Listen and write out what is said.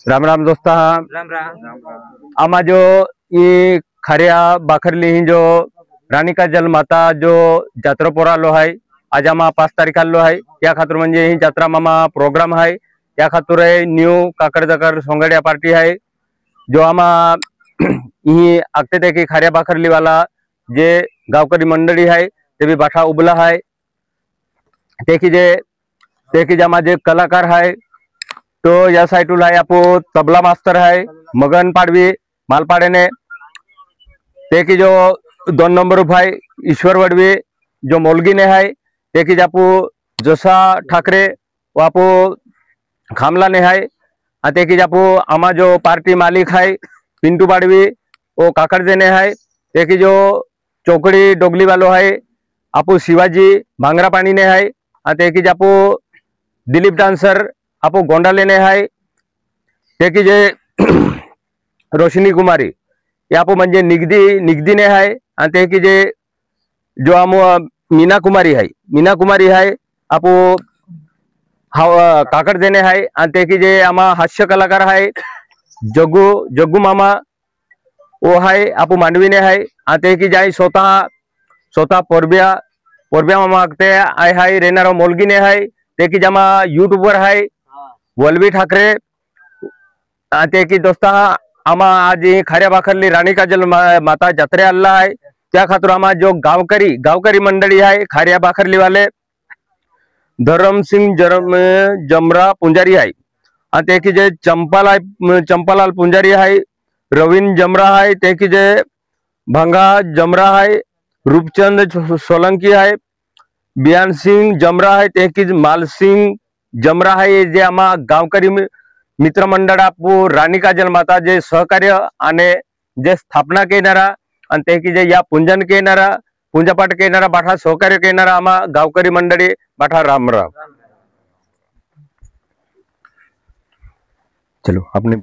राम राम दोस्ता। राम राम। आमा जो ये खरिया बाखरली ही जो रानी का जल माता जो जात्रा पोरा लो है आज आमा 5 तारीख लो है या खातर म्हणजे ही जात्रा मामा प्रोग्राम है या खातर न्यू काकडजकर सोंगड्या पार्टी है जो आमा ही आगते ते की खरिया बाखरली वाला जे गावकरी मंडळी है ते भी बाठा उबला है ते की जे आमा जे कलाकार है तो या साइटूला है आपो तबला मास्टर है मगन पाडवी मालपाड़े ते की जो 2 नंबर भाई ईश्वर वडवी जो मोलगी ने है ते की जापू जोसा ठाकरे वापो खामला ने है ते की जापू आमा जो पार्टी मालिक है पिंटू पाडवी वो काकड़जे ने है ते की जो चौकड़ी डोगली वालो है आपू शिवाजी भांगरा पानी ने है ते की जापू दिलीप डांसर आपो गोंडा लेने है ते की जे रोशनी कुमारी ये आपो म्हणजे निगदी ने है ते की जे जो आमो मीना कुमारी है आपो काकड़ देने है ते की जे आमा हास्य कलाकार है जग्गू मामा वो है आपो मांडवी ने है ते की जाई स्वतः पोरबिया मामा आगते आय है रेनारो मोलगी ने है ते की जमा यूट्यूबर है वलवी ठाकरे ते की दोस्ता आमा आज खऱ्या बाखरली रानी का जल माता जत्रे अल्ला है त्या खातर आमा जो गावकरी मंडळी है खऱ्या बाखरली वाले धरम सिंह जमरा पुंजारी है ते की जे चंपालाल पुंजारी है रवीन जमरा है ते की जे भंगा जमरा है रूपचंद सोलंकी है बियान सिंह जमरा है ते की माल सिंह जमरा है जे आमा गावकरी मित्र मंडळ आपू रानी का जल माता जे सहकार्य आणि जे स्थापना केनारा आणि ते की जे या पूजन केनारा पूजापाठ केनारा बाठा सहकार्य केनारा आमा गावकरी मंडळी बाठा राम राम। चलो आपने